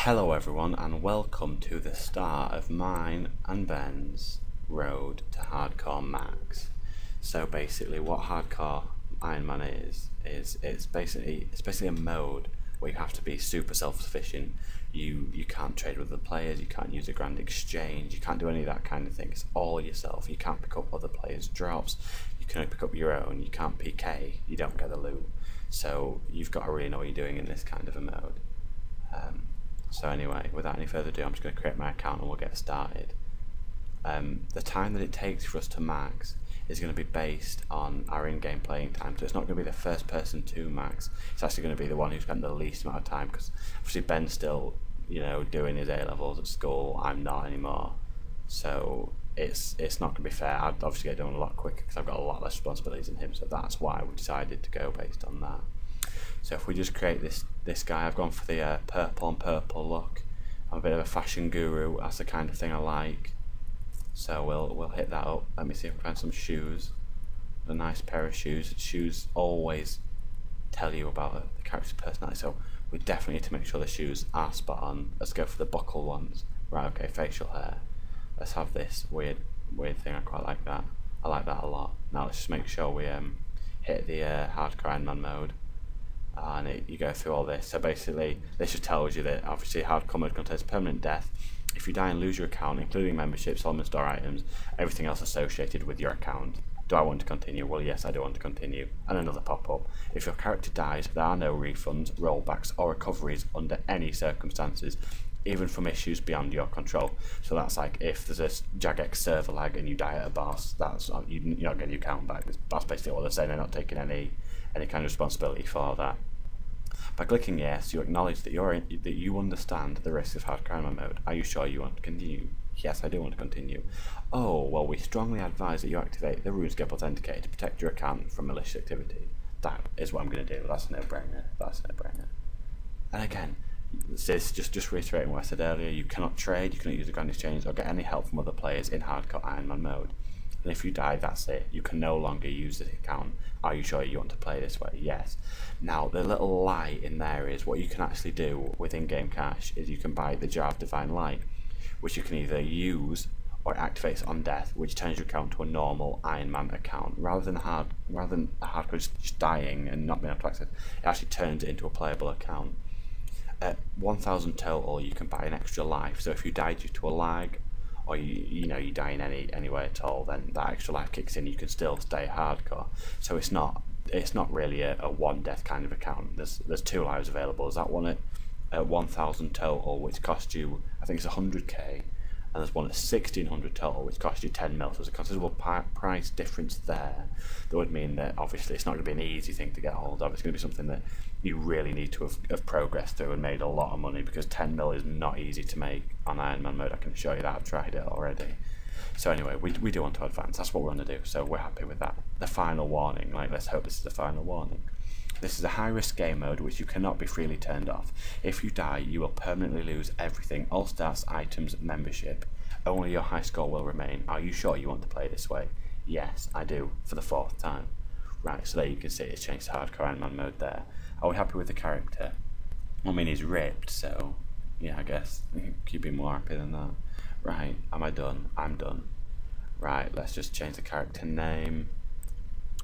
Hello everyone and welcome to the start of mine and Ben's road to hardcore max. So basically what hardcore Ironman is it's basically a mode where you have to be super self-sufficient. You can't trade with the players, you can't use a grand exchange, you can't do any of that kind of thing. It's all yourself. You can't pick up other players' drops, you can only pick up your own, you can't PK, you don't get the loot. So you've got to really know what you're doing in this kind of a mode. So anyway, without any further ado, I'm just going to create my account and we'll get started. The time that it takes for us to max is going to be based on our in-game playing time, so it's not going to be the first person to max. It's actually going to be the one who spent the least amount of time, because obviously Ben's still, doing his A-levels at school. I'm not anymore, so it's not going to be fair. I'd obviously get done a lot quicker because I've got a lot less responsibilities than him, so that's why we decided to go based on that. So if we just create this guy, I've gone for the purple on purple look. I'm a bit of a fashion guru, that's the kind of thing I like. So we'll hit that up. Let me see if I can find some shoes. A nice pair of shoes. Shoes always tell you about the character's personality, so we definitely need to make sure the shoes are spot on. Let's go for the buckle ones. Right, okay, facial hair. Let's have this weird thing, I quite like that. I like that a lot. Now let's just make sure we hit the hardcore Ironman mode. And you go through all this. So basically this just tells you that obviously hardcore mode contains permanent death. If you die and lose your account, including memberships, summon store items, everything else associated with your account. Do I want to continue? Well, yes, I do want to continue. And another pop-up. If your character dies, there are no refunds, rollbacks or recoveries under any circumstances, even from issues beyond your control. So that's like if there's a Jagex server lag and you die at a boss, you're not getting your account back. That's basically what they're saying. They're not taking any kind of responsibility for that. By clicking yes, you acknowledge that you understand the risks of hardcore Ironman mode. Are you sure you want to continue? Yes, I do want to continue. Oh, well, we strongly advise that you activate the RuneScape Authenticator to protect your account from malicious activity. That is what I'm going to do. That's a no-brainer. And again, this just reiterating what I said earlier, you cannot trade, you cannot use a grand exchange or get any help from other players in hardcore Ironman mode. And if you die, that's it. You can no longer use this account. Are you sure you want to play this way? Yes. Now, the little lie in there is what you can actually do with in-game cash is you can buy the Jar of Divine Light, which you can either use or activate on death, which turns your account to a normal Ironman account. Rather than hardcore just dying and not being able to access, it actually turns it into a playable account. At 1,000 total, you can buy an extra life. So if you die due to a lag, or you die in any way at all, then that extra life kicks in. You can still stay hardcore. So it's not really a one death kind of account. There's two lives available. There's that one at 1,000 total, which costs you, I think it's 100k, and there's one at 1,600 total, which costs you 10 mil. So there's a considerable price difference there. That would mean that obviously it's not going to be an easy thing to get hold of. It's going to be something that you really need to have progressed through and made a lot of money, because 10 mil is not easy to make on Ironman mode. I can assure you that. I've tried it already. So anyway, we do want to advance. That's what we want to do, so we're happy with that. The final warning, let's hope this is the final warning. This is a high-risk game mode which you cannot be freely turned off. If you die, you will permanently lose everything: all stats, items, membership. Only your high score will remain. Are you sure you want to play this way? Yes, I do, for the 4th time. Right, so there you can see it's changed to hardcore Ironman mode there. Are we happy with the character? I mean, he's ripped, so yeah, I guess you could be more happy than that. Right, am I done? I'm done. Right, let's just change the character name.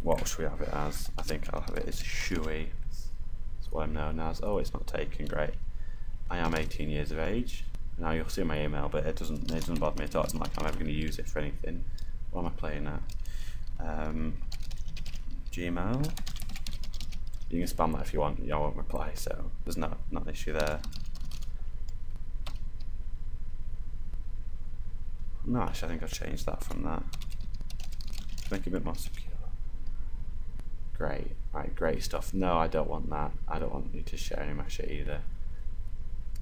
What should we have it as? I think I'll have it as Shui. That's what I'm known as. Oh, it's not taken, great. I am 18 years of age. Now you'll see my email, but it doesn't bother me at all. It's not like I'm ever going to use it for anything. What am I playing at? Gmail. You can spam that if you want. I won't reply, so there's not an issue there. No, actually, I think I've changed that from that. Make it a bit more secure. Great, right, great stuff. No, I don't want that. I don't want you to share any of my shit either.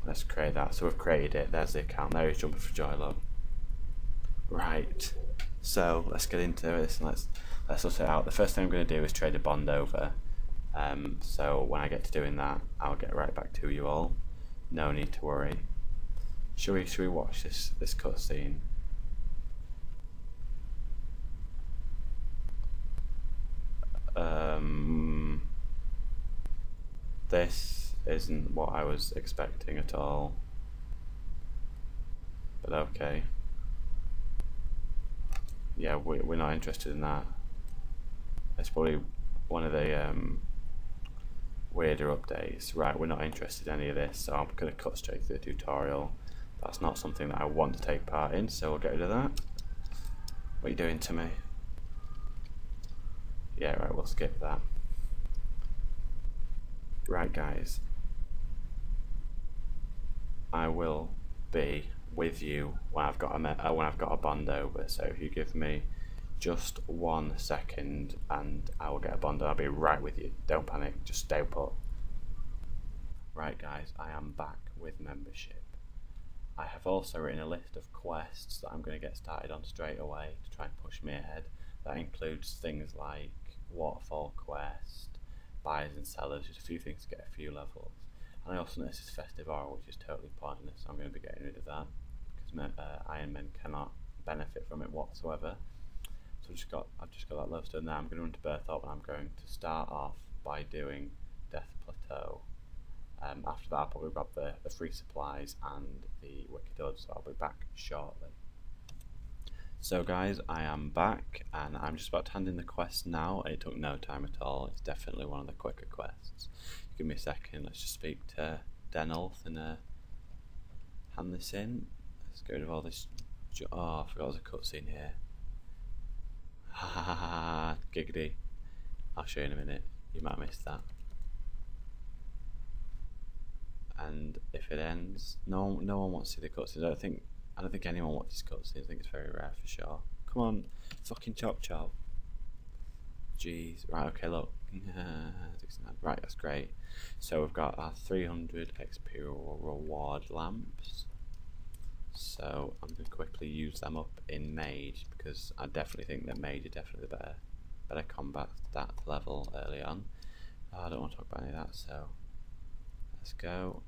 Let's create that. So we've created it. There's the account. There he's jumping for joy, look. Right. So let's get into this and let's sort it out. The first thing I'm going to do is trade a bond over. So when I get to doing that, I'll get right back to you all. No need to worry. Should we watch this cutscene? This isn't what I was expecting at all. but okay. Yeah, we're not interested in that. It's probably one of the weirder updates. Right, we're not interested in any of this, so I'm going to cut straight through the tutorial. That's not something that I want to take part in, so we'll get rid of that. What are you doing to me? Yeah, right, we'll skip that. Right, guys. I will be with you when I've got a bond over. So if you give me just 1 second, and I will get a bond, and I'll be right with you. Don't panic. Just stay put. Right, guys. I am back with membership. I have also written a list of quests that I'm going to get started on straight away to try and push me ahead. That includes things like waterfall quest, buyers and sellers, just a few things to get a few levels. And I also noticed this festive aura, which is totally pointless, so I'm going to be getting rid of that because Ironman cannot benefit from it whatsoever. So I've just got that love stone there. I'm going to run to Berthorpe, and I'm going to start off by doing Death Plateau. After that, I'll probably grab the free supplies and the Wicked Hood, so I'll be back shortly. So guys, I am back, and I'm just about to hand in the quest now. It took no time at all. It's definitely one of the quicker quests. Give me a second, let's just speak to Denolf and hand this in. Let's get rid of all this. Oh, I forgot there's a cutscene here. Ha ha ha ha, giggity. I'll show you in a minute. You might have missed that. And if it ends, no one wants to see the cutscenes. I don't think anyone watches cutscenes. I think it's very rare for sure. Come on, fucking chop chop. Jeez. Right, okay, look. Right, that's great. So we've got our 300 XP reward lamps. So I'm going to quickly use them up in Mage, because I definitely think that Mage are definitely the better combat stat level early on. I don't want to talk about any of that, so let's go.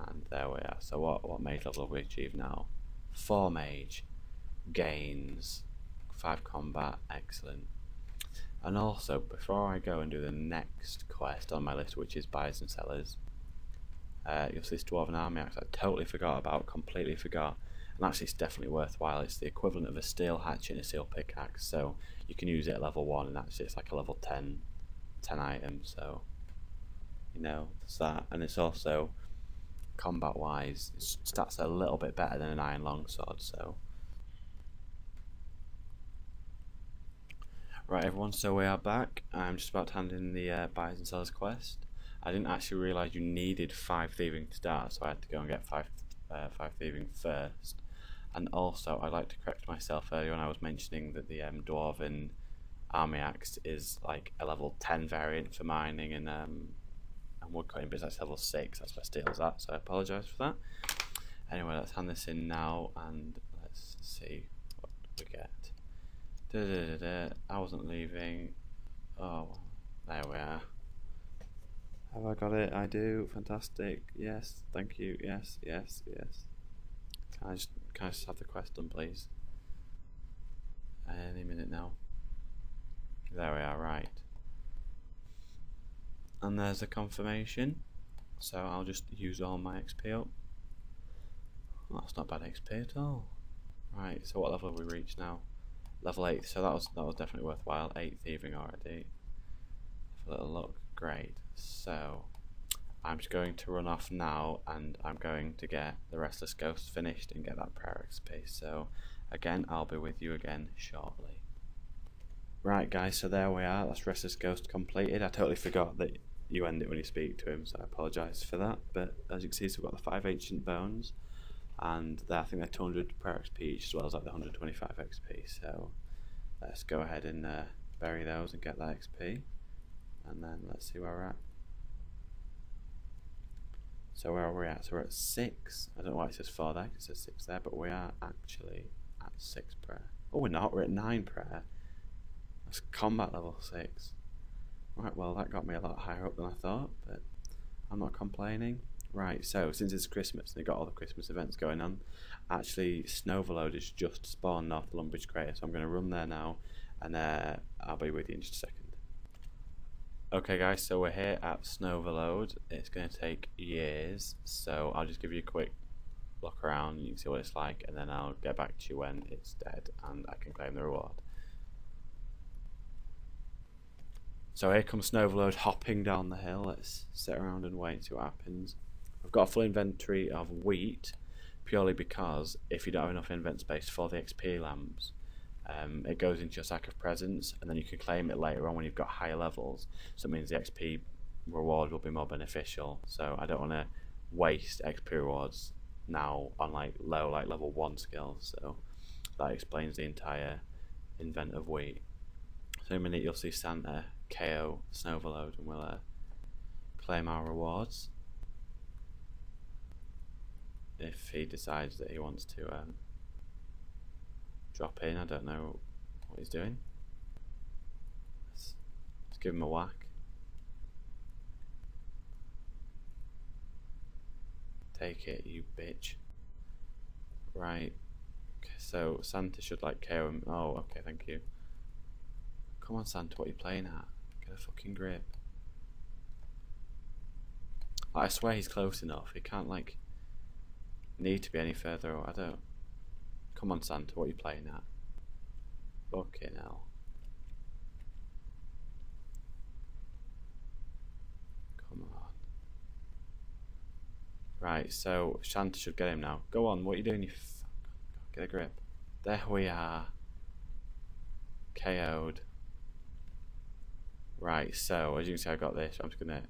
And there we are. So what Mage level have we achieved now? 4 Mage. Gains. 5 combat. Excellent. And also, before I go and do the next quest on my list, which is buyers and sellers, you'll see this Dwarven Army Axe I totally forgot about, completely forgot. And actually it's definitely worthwhile. It's the equivalent of a steel hatchet and a steel pickaxe, so you can use it at level 1, and actually it's like a level 10 item, so you know, there's that. And it's also, combat wise, it stats a little bit better than an iron longsword, so. Right everyone, so we are back. I'm just about to hand in the buyers and sellers quest. I didn't actually realise you needed 5 thieving to start, so I had to go and get 5 thieving first. And also, I'd like to correct myself earlier when I was mentioning that the Dwarven Army Axe is like a level 10 variant for mining and woodcutting, but it's actually level 6, that's where steel's at, so I apologise for that. Anyway, let's hand this in now and let's see what we get. I wasn't leaving. Oh, there we are. Have I got it? I do. Fantastic. Yes. Thank you. Yes. Yes. Yes. Can I just have the quest done, please? Any minute now. There we are. Right. And there's a confirmation. So I'll just use all my XP up. Well, that's not bad XP at all. Right. So what level have we reached now? Level 8. So that was definitely worthwhile. 8 thieving already. Have a little look. Great. So I'm just going to run off now, and I'm going to get the Restless Ghost finished and get that prayer XP. So again, I'll be with you again shortly. Right guys, so there we are. That's Restless Ghost completed. I totally forgot that you end it when you speak to him, so I apologise for that. But as you can see, so we've got the 5 Ancient Bones, and I think they're 200 prayer XP each, as well as like the 125 XP. So let's go ahead and bury those and get that XP. And then let's see where we're at. So where are we at? So we're at 6. I don't know why it says 4 there, it says 6 there, but we are actually at 6 prayer. Oh, we're not, we're at 9 prayer. That's combat level 6. Right, well that got me a lot higher up than I thought, but I'm not complaining. Right, so since it's Christmas and they've got all the Christmas events going on, actually Snowverload has just spawned north of Lumbridge Crater, so I'm going to run there now, and I'll be with you in just a second. Okay guys, so we're here at Snowverload. It's going to take years, so I'll just give you a quick look around, you can see what it's like, and then I'll get back to you when it's dead and I can claim the reward. So here comes Snowverload hopping down the hill. Let's sit around and wait and see what happens. I've got a full inventory of wheat, purely because if you don't have enough invent space for the XP lamps, it goes into your sack of presents, and then you can claim it later on when you've got higher levels. So it means the XP reward will be more beneficial. So I don't want to waste XP rewards now on like low, like level 1 skills. So that explains the entire invent of wheat. So in a minute you'll see Santa KO Snowverload, and we'll claim our rewards if he decides that he wants to drop in. I don't know what he's doing. Let's give him a whack. Take it, you bitch. Right, okay, so Santa should like KO him. Oh, okay, thank you. Come on Santa, what are you playing at? Get a fucking grip. I swear he's close enough. He can't like need to be any further. I don't. Come on Santa, what are you playing at? Fucking hell. Come on. Right, so Santa should get him now. Go on, what are you doing, you fuck? Get a grip. There we are. KO'd. Right, so as you can see I got this. I'm just gonna,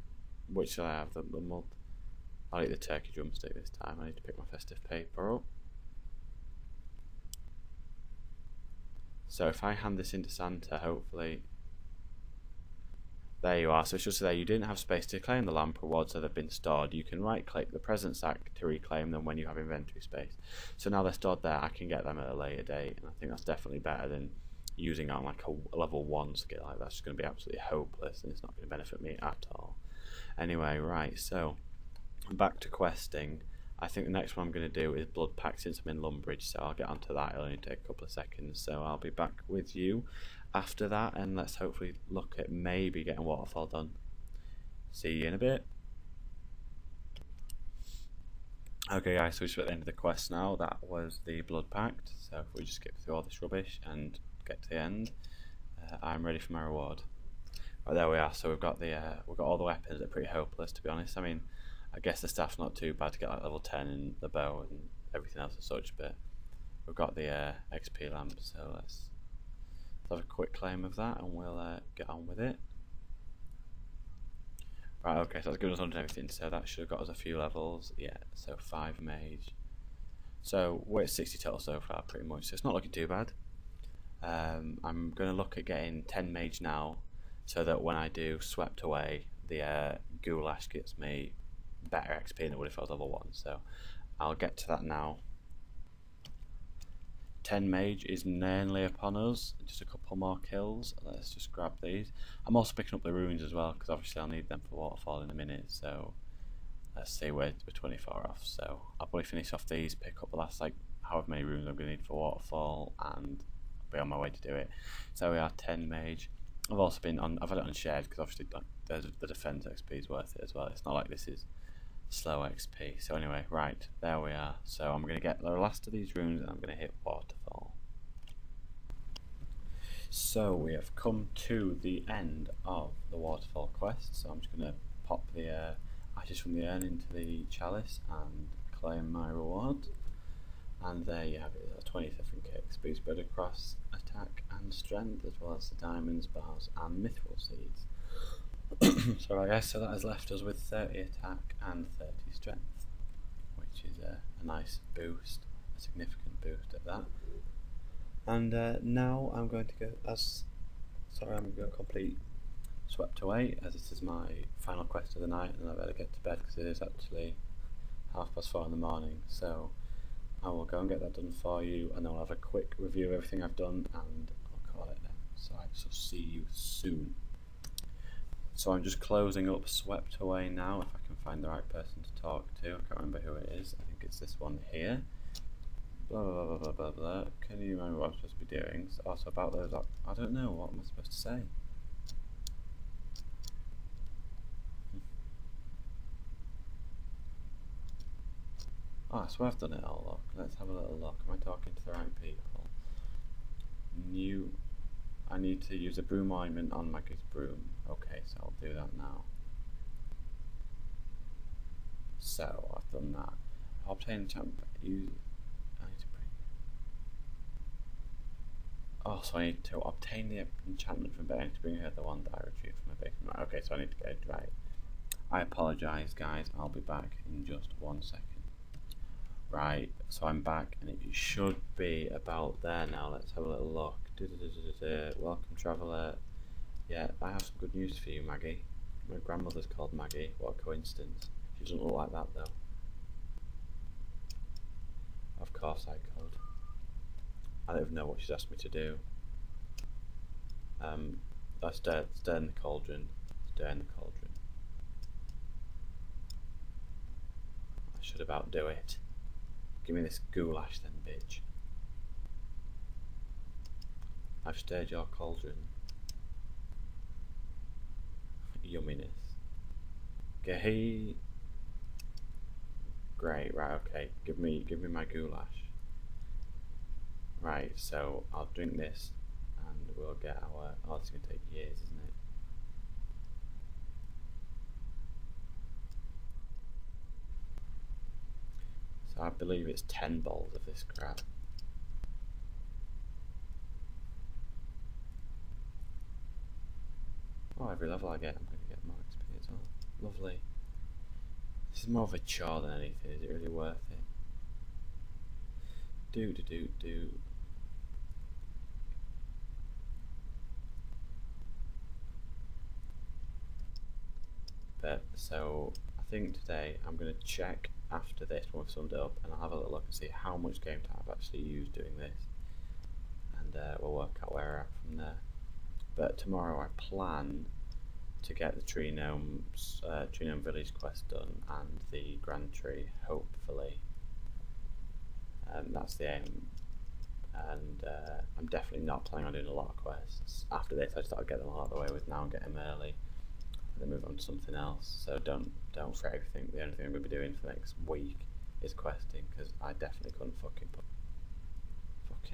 which shall I have? The malt? I'll eat the turkey drumstick this time. I need to pick my festive paper up. So if I hand this into Santa, hopefully, there you are. So it's just there, you didn't have space to claim the lamp rewards, so they've been stored. You can right click the present sack to reclaim them when you have inventory space. So now they're stored there, I can get them at a later date, and I think that's definitely better than using on like a level 1 skill. Like that's just going to be absolutely hopeless and it's not going to benefit me at all. Anyway, right, so back to questing. I think the next one I'm going to do is blood pack since I'm in Lumbridge, so I'll get onto that. It'll only take a couple of seconds, so I'll be back with you after that, and let's hopefully look at maybe getting waterfall done. See you in a bit. Okay guys, so we're at the end of the quest now. That was the blood pact, so if we just skip through all this rubbish and get to the end, I'm ready for my reward. Right, there we are. So we've got all the weapons that are pretty hopeless, to be honest. I mean, I guess the staff's not too bad to get like level 10 and the bow and everything else as such, but we've got the XP lamp, so let's have a quick claim of that and we'll get on with it. Right, okay, so that's given us 100 and everything, so that should have got us a few levels. Yeah, so 5 mage. So we're at 60 total so far, pretty much, so it's not looking too bad. I'm going to look at getting 10 mage now, so that when I do swept away, the goulash gets me better XP than it would if I was level 1, so I'll get to that now. 10 mage is nearly upon us, just a couple more kills. Let's just grab these. I'm also picking up the runes as well, because obviously I'll need them for waterfall in a minute, so let's see, we're 24 off, so I'll probably finish off these, pick up the last like however many runes I'm going to need for waterfall, and I'll be on my way to do it. So we are 10 mage. I've also been on, I've had it on shared, because obviously like, the defense XP is worth it as well. It's not like this is slow XP. So anyway, right, there we are. So I'm going to get the last of these runes and I'm going to hit waterfall. So we have come to the end of the waterfall quest, so I'm just going to pop the ashes from the urn into the chalice and claim my reward. And there you have it, a 20 different kicks, boost spread across attack and strength, as well as the diamonds, bars and mithril seeds. So I guess so that has left us with 30 attack and 30 strength, which is a nice boost, a significant boost at that. And now I'm going to go I'm going to complete Swept Away, as this is my final quest of the night, and I better get to bed because it is actually 4:30 in the morning. So I will go and get that done for you, and then I'll have a quick review of everything I've done, and I'll call it then. So I shall see you soon. So I'm just closing up Swept Away now, if I can find the right person to talk to. I can't remember who it is. I think it's this one here. Blah blah blah blah blah blah. Can you remember what I'm supposed to be doing? So also about those, I don't know, what am I supposed to say? Oh, so I've done it all. Look, let's have a little look. Am I talking to the right people? New. I need to use a broom ointment on Maggie's broom. Okay, so I'll do that now. So I've done that. Obtain enchantment. Use. I need to bring. Oh, so I need to obtain the enchantment from Betty to bring her the one that I retrieved from my basement. Okay, so I need to get it right. I apologise, guys. I'll be back in just 1 second. Right, so I'm back, and it should be about there now. Let's have a little look. Welcome, traveller. Yeah, I have some good news for you, Maggie. My grandmother's called Maggie. What a coincidence. She doesn't look like that, though. Of course I could. I don't even know what she's asked me to do. I stir in the cauldron. Stir in the cauldron. I should about do it. Give me this goulash then, bitch. I've stirred your cauldron. Yumminess. Okay. Great, right, okay. Give me my goulash. Right, so I'll drink this and we'll get our... Oh, it's going to take years, isn't it? So I believe it's 10 bowls of this crap. Oh, every level I get, I'm going to get more XP as well. Lovely. This is more of a chore than anything. Is it really worth it? Do. But so I think today I'm going to check after this when we've summed it up, and I'll have a little look and see how much game time I've actually used doing this, and we'll work out where we're at from there. But tomorrow I plan to get the Tree Gnome Village quest done and the Grand Tree, hopefully. That's the aim, and I'm definitely not planning on doing a lot of quests. After this I just thought I'd get them all out of the way with now and get them early, and then move on to something else. So don't fret if you think the only thing I'm going to be doing for the next week is questing, because I definitely couldn't fucking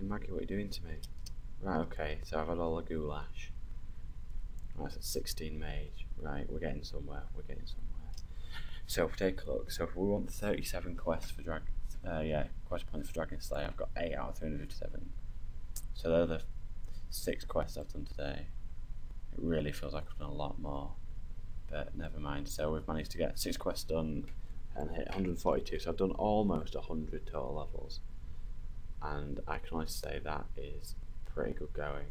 Maggie, what are you doing to me? Right, okay, so I've had all the goulash. Right, that's at 16 mage. Right, we're getting somewhere. So if we take a look, so if we want 37 quests for quest points for Dragon Slayer, I've got 8 out of 357. So they're the 6 quests I've done today. It really feels like I've done a lot more, but never mind. So we've managed to get 6 quests done and hit 142. So I've done almost 100 total levels, and I can only say that is pretty good going.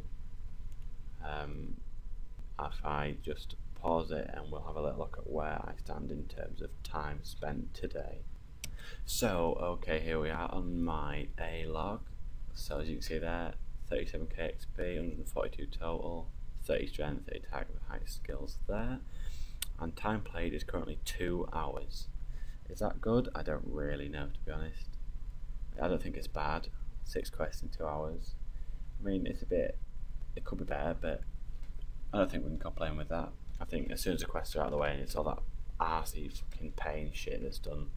If I just pause it and we'll have a little look at where I stand in terms of time spent today. So okay, here we are on my day log. So as you can see there, 37k XP, 142 total, 30 strength, 30 attack with high skills there, and time played is currently 2 hours. Is that good? I don't really know, to be honest. I don't think it's bad. 6 quests in 2 hours. I mean, it could be better, but I don't think we can complain with that. I think as soon as the quests are out of the way and it's all that arsey fucking pain shit that's done,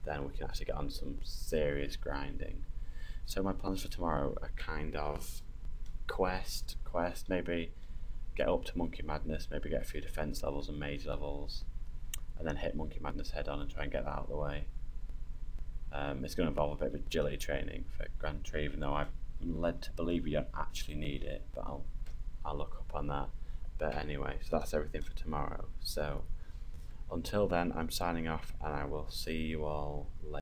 then we can actually get on some serious grinding. So my plans for tomorrow are kind of quest, maybe get up to Monkey Madness, maybe get a few defense levels and mage levels, and then hit Monkey Madness head on and try and get that out of the way. It's going to involve a bit of agility training for Grand Tree, even though I'm led to believe you don't actually need it, but I'll look up on that. But anyway, so that's everything for tomorrow. So until then, I'm signing off, and I will see you all later.